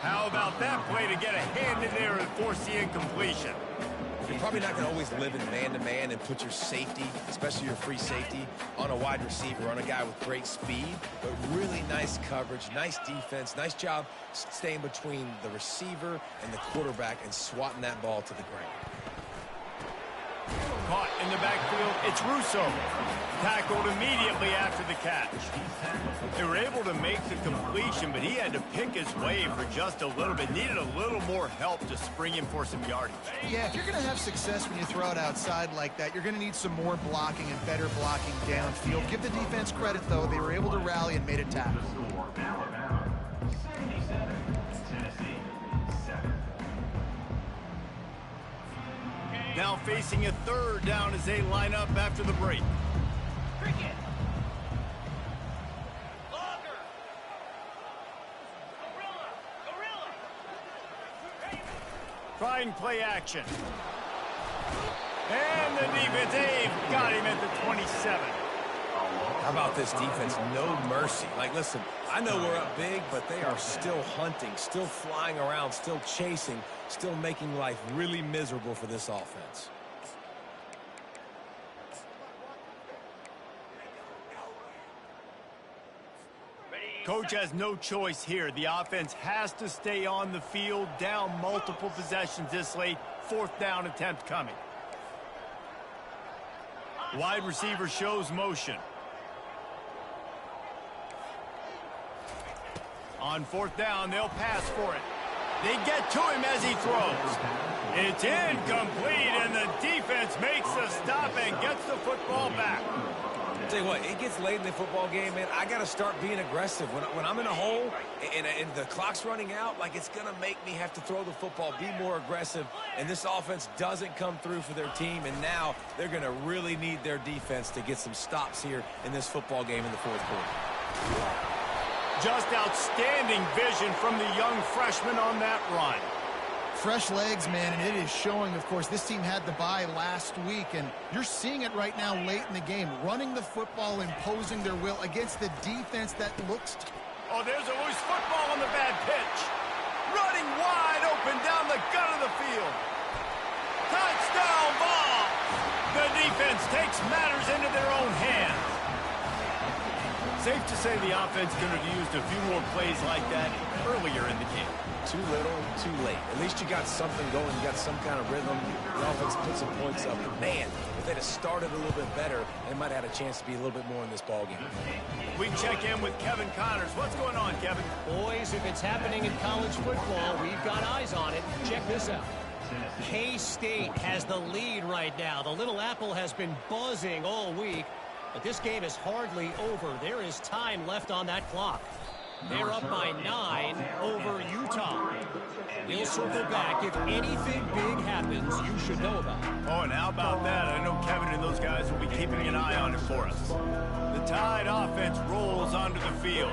How about that play to get a hand in there and force the incompletion? You're probably not going to always live in man-to-man and put your safety, especially your free safety, on a wide receiver, on a guy with great speed, but really nice coverage, nice defense, nice job staying between the receiver and the quarterback and swatting that ball to the ground. Caught in the backfield, it's Russo. Tackled immediately after the catch. They were able to make the completion, but he had to pick his way for just a little bit. Needed a little more help to spring him for some yardage. Yeah, if you're going to have success when you throw it outside like that, you're going to need some more blocking and better blocking downfield. Give the defense credit, though. They were able to rally and made a tackle. Alabama 77, Tennessee 7. Now facing a 3rd down as they line up after the break. Cricket! Longer! Gorilla! Trying play action. And the defense, they've got him at the 27. How about this defense? No mercy. Like, listen, I know we're up big, but they are still hunting, still flying around, still chasing, still making life really miserable for this offense. Coach has no choice here. The offense has to stay on the field, down multiple possessions this late. 4th down attempt coming. Wide receiver shows motion. On 4th down, they'll pass for it. They get to him as he throws. It's incomplete, and the defense makes the stop and gets the football back. Tell you what, it gets late in the football game, man. I got to start being aggressive. When I'm in a hole and the clock's running out, like, it's going to make me have to throw the football, be more aggressive. And this offense doesn't come through for their team, and now they're going to really need their defense to get some stops here in this football game in the 4th quarter. Just outstanding vision from the young freshman on that run. Fresh legs, man, and it is showing, of course. This team had the bye last week, and you're seeing it right now late in the game. Running the football, imposing their will against the defense that looks... Oh, there's a loose football on the bad pitch. Running wide open down the gut of the field. Touchdown ball. The defense defense takes matters into their own hands. Safe to say the offense could have used a few more plays like that earlier in the game. Too little, too late. At least you got something going. You got some kind of rhythm. The offense put some points up. But man, if they'd have started a little bit better, they might have had a chance to be a little bit more in this ballgame. We check in with Kevin Connors. What's going on, Kevin? Boys, if it's happening in college football, we've got eyes on it. Check this out. K-State has the lead right now. The Little Apple has been buzzing all week, but this game is hardly over. There is time left on that clock. They're up by 9 over Utah. We'll circle back if anything big happens you should know about. Oh, and how about that? I know Kevin and those guys will be keeping an eye on it for us. The Tide offense rolls onto the field.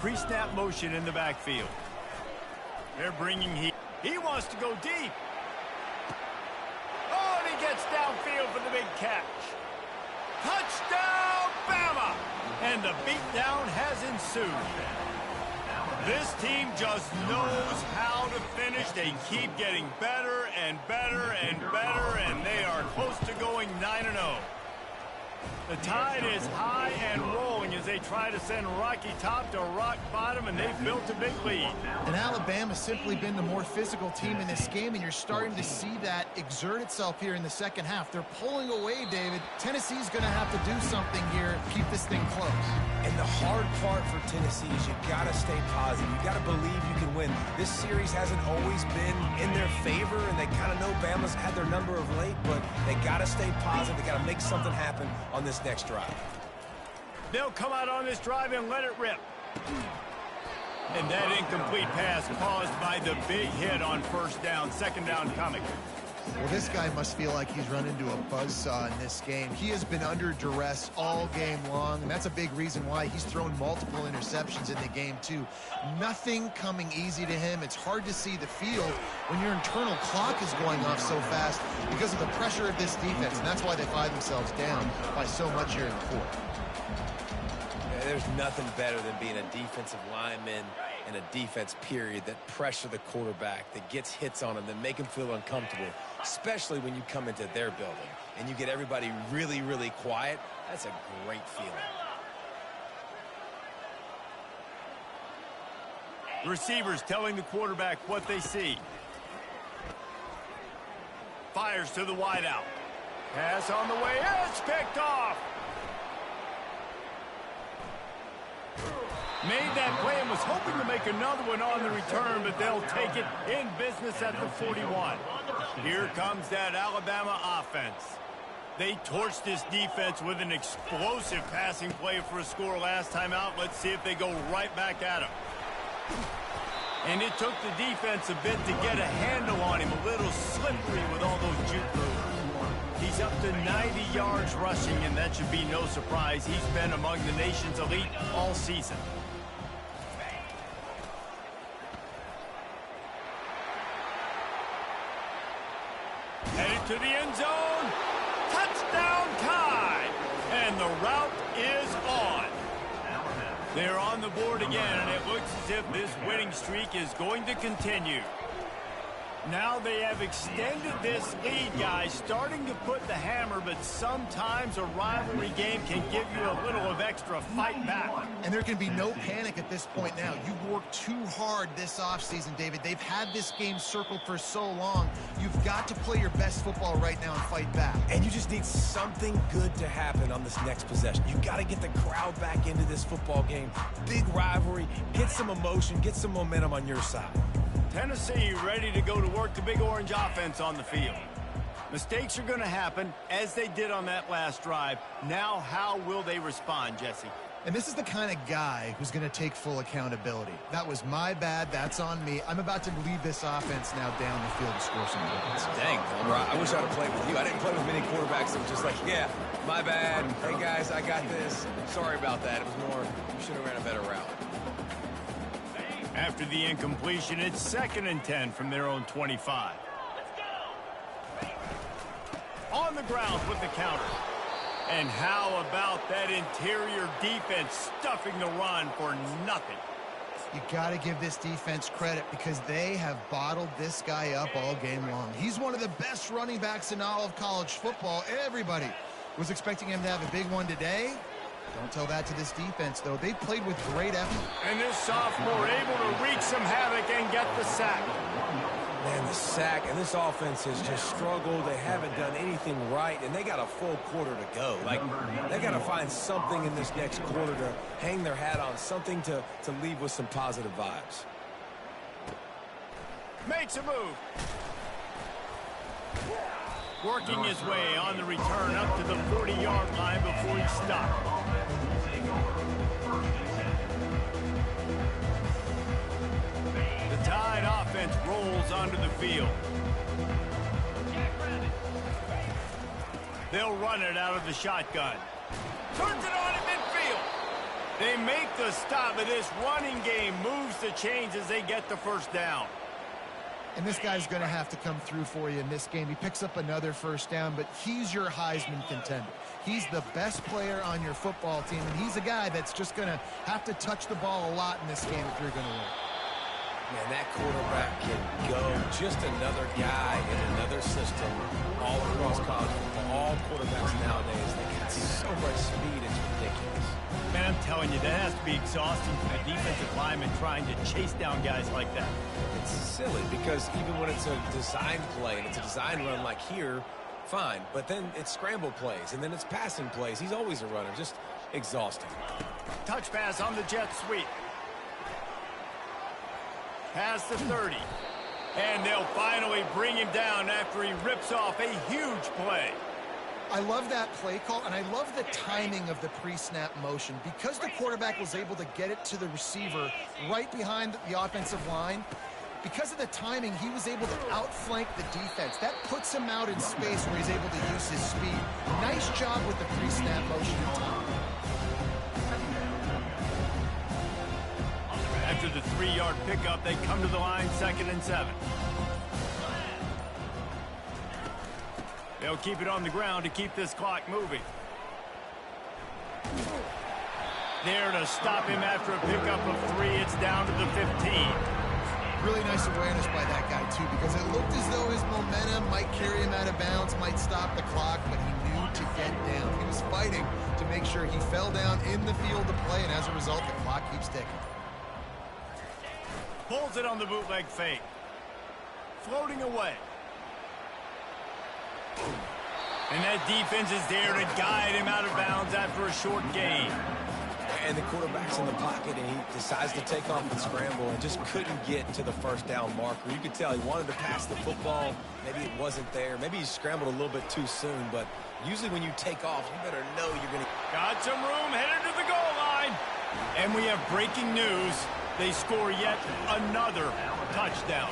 Pre-snap motion in the backfield. They're bringing heat. He wants to go deep. Oh, and he gets downfield for the big catch. Touchdown, Bama! And the beatdown has ensued. This team just knows how to finish. They keep getting better and better and better, and they are close to going 9-0. The Tide is high and rolling as they try to send Rocky Top to rock bottom, and they've built a big lead. And Alabama's simply been the more physical team in this game, and you're starting to see that exert itself here in the second half. They're pulling away, David. Tennessee's going to have to do something here, keep this thing close. And the hard part for Tennessee is you got to stay positive. You got to believe you can win. This series hasn't always been in their favor, and they kind of know Bama's had their number of late, but they got to stay positive. They got to make something happen on this next drive. They'll come out on this drive and let it rip. And that incomplete pass caused by the big hit on first down, second down coming. Well, this guy must feel like he's run into a buzzsaw in this game. He has been under duress all game long, and that's a big reason why he's thrown multiple interceptions in the game, too. Nothing coming easy to him. It's hard to see the field when your internal clock is going off so fast because of the pressure of this defense, and that's why they find themselves down by so much here in the fourth. Yeah, there's nothing better than being a defensive lineman and a defense, period, that pressure the quarterback, that gets hits on him, that make him feel uncomfortable, especially when you come into their building and you get everybody really, really quiet. That's a great feeling. Receivers telling the quarterback what they see. Fires to the wideout. Pass on the way. It's picked off. Made that play and was hoping to make another one on the return, but they'll take it in business at the 41. Here comes that Alabama offense. They torched this defense with an explosive passing play for a score last time out. Let's see if they go right back at him. And it took the defense a bit to get a handle on him, a little slippery with all those juke moves. He's up to 90 yards rushing, and that should be no surprise. He's been among the nation's elite all season. Headed to the end zone. Touchdown Tide. And the route is on. They're on the board again, and it looks as if this winning streak is going to continue. Now they have extended this lead, guys, starting to put the hammer, but sometimes a rivalry game can give you a little of extra fight back. And there can be no panic at this point now. You've worked too hard this offseason, David. They've had this game circled for so long. You've got to play your best football right now and fight back. And you just need something good to happen on this next possession. You got to get the crowd back into this football game. Big rivalry, get some emotion, get some momentum on your side. Tennessee ready to go to work the Big Orange offense on the field. Mistakes are going to happen, as they did on that last drive. Now, how will they respond, Jesse? And this is the kind of guy who's going to take full accountability. That was my bad. That's on me. I'm about to lead this offense now down the field to score some points. Dang, I wish I'd have played with you. I didn't play with many quarterbacks that were just like, yeah, my bad. Hey, guys, I got this. Sorry about that. It was more, you should have ran a better route. After the incompletion, it's 2nd and 10 from their own 25. On the ground with the counter. And how about that interior defense stuffing the run for nothing? You got to give this defense credit because they have bottled this guy up all game long. He's one of the best running backs in all of college football. Everybody was expecting him to have a big one today. Don't tell that to this defense, though. They played with great effort. And this sophomore able to wreak some havoc and get the sack. Man, the sack, and this offense has just struggled. They haven't done anything right, and they got a full quarter to go. Like, they got to find something in this next quarter to hang their hat on, something to leave with some positive vibes. Makes a move. Working his way on the return up to the 40-yard line before he stopped. The Tide offense rolls onto the field. They'll run it out of the shotgun. Turns it on at midfield. They make the stop, but this running game moves the chains as they get the first down. And this guy's going to have to come through for you in this game. He picks up another first down, but he's your Heisman contender. He's the best player on your football team, and he's a guy that's just going to have to touch the ball a lot in this game if you're going to win. Man, that quarterback can go. Just another guy in another system all across college football. All quarterbacks nowadays, they got so much speed, it's ridiculous. Man, I'm telling you, that has to be exhausting for the defensive lineman trying to chase down guys like that. It's silly because even when it's a design play and it's a design run like here, fine. But then it's scramble plays and then it's passing plays. He's always a runner. Just exhausting. Touch pass on the jet sweep. Past the 30. And they'll finally bring him down after he rips off a huge play. I love that play call, and I love the timing of the pre-snap motion. Because the quarterback was able to get it to the receiver right behind the offensive line, because of the timing, he was able to outflank the defense. That puts him out in space where he's able to use his speed. Nice job with the pre-snap motion and timing. After the 3-yard pickup, they come to the line 2nd and 7. They'll keep it on the ground to keep this clock moving. There to stop him after a pickup of 3. It's down to the 15. Really nice awareness by that guy, too, because it looked as though his momentum might carry him out of bounds, might stop the clock, but he knew to get down. He was fighting to make sure he fell down in the field to play, and as a result, the clock keeps ticking. Pulls it on the bootleg fake. Floating away. And that defense is there to guide him out of bounds after a short gain. And the quarterback's in the pocket, and he decides to take off and scramble and just couldn't get to the first down marker. You could tell he wanted to pass the football. Maybe it wasn't there. Maybe he scrambled a little bit too soon. But usually when you take off, you better know you're going to... Got some room, headed to the goal line. And we have breaking news. They score yet another touchdown.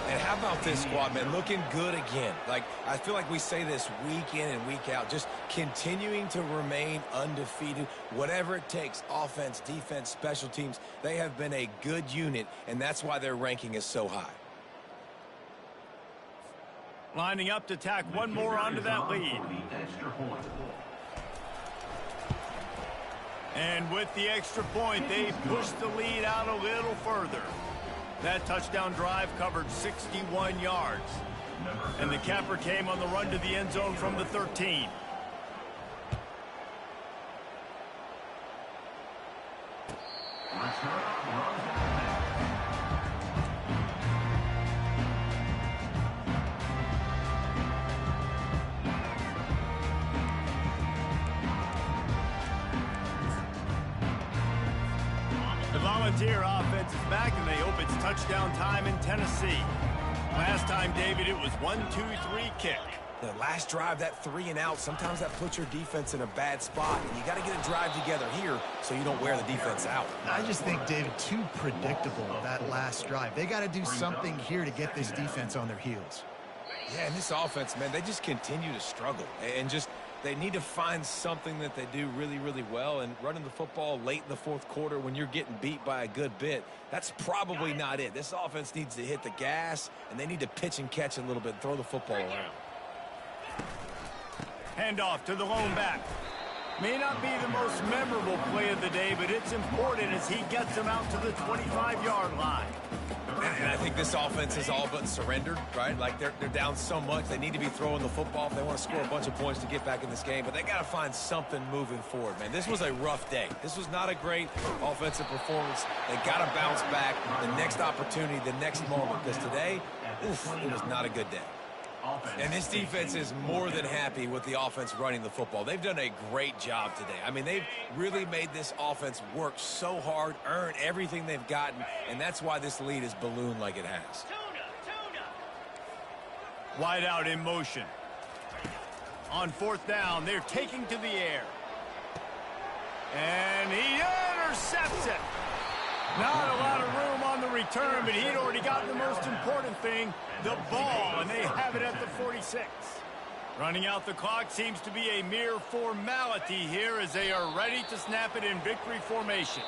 And how about this squad, man? Looking good again. Like, I feel like we say this week in and week out, just continuing to remain undefeated. Whatever it takes, offense, defense, special teams, they have been a good unit, and that's why their ranking is so high. Lining up to tack one more onto that lead. And with the extra point, they push the lead out a little further. That touchdown drive covered 61 yards. And the capper came on the run to the end zone from the 13. The Volunteer offense is back, and they hope it's touchdown time in Tennessee. Last time, David, it was 1-2-3 kick. The last drive, that 3 and out, sometimes that puts your defense in a bad spot, and you got to get a drive together here so you don't wear the defense out. I just think, David, too predictable, that last drive. They got to do something here to get this defense on their heels. Yeah, and this offense, man, they just continue to struggle. And just, they need to find something that they do really, really well. And running the football late in the fourth quarter when you're getting beat by a good bit, that's probably not it. This offense needs to hit the gas, and they need to pitch and catch a little bit and throw the football around. Handoff to the lone back. May not be the most memorable play of the day, but it's important as he gets them out to the 25-yard line. And I think this offense is all but surrendered, right? Like they're down so much. They need to be throwing the football if they want to score a bunch of points to get back in this game. But they got to find something moving forward, man. This was a rough day. This was not a great offensive performance. They got to bounce back the next opportunity, the next moment. Because today, it was not a good day. And this defense is more than happy with the offense running the football. They've done a great job today. I mean, they've really made this offense work so hard, earn everything they've gotten, and that's why this lead is ballooned like it has. Wide out in motion. On fourth down, they're taking to the air. And he intercepts it. Not a lot of room on the return, but he'd already gotten the most important thing, the ball, and they have it at the 46. Running out the clock seems to be a mere formality here as they are ready to snap it in victory formation.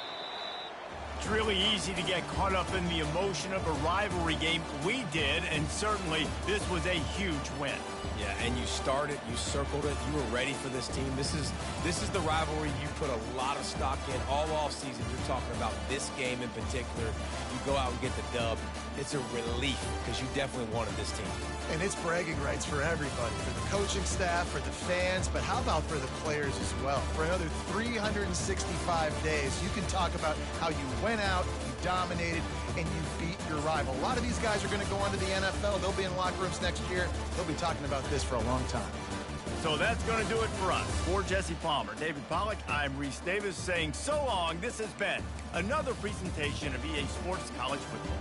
It's really easy to get caught up in the emotion of a rivalry game. We did, and certainly this was a huge win. Yeah, and you started, you circled it, you were ready for this team. This is the rivalry you put a lot of stock in all offseason. You're talking about this game in particular. You go out and get the dub. It's a relief because you definitely wanted this team. And it's bragging rights for everybody, for the coaching staff, for the fans, but how about for the players as well? For another 365 days, you can talk about how you went out, you dominated, and you beat your rival. A lot of these guys are going to go on to the NFL. They'll be in locker rooms next year. They'll be talking about this for a long time. So that's going to do it for us. For Jesse Palmer, David Pollack, I'm Reese Davis saying so long. This has been another presentation of EA Sports College Football.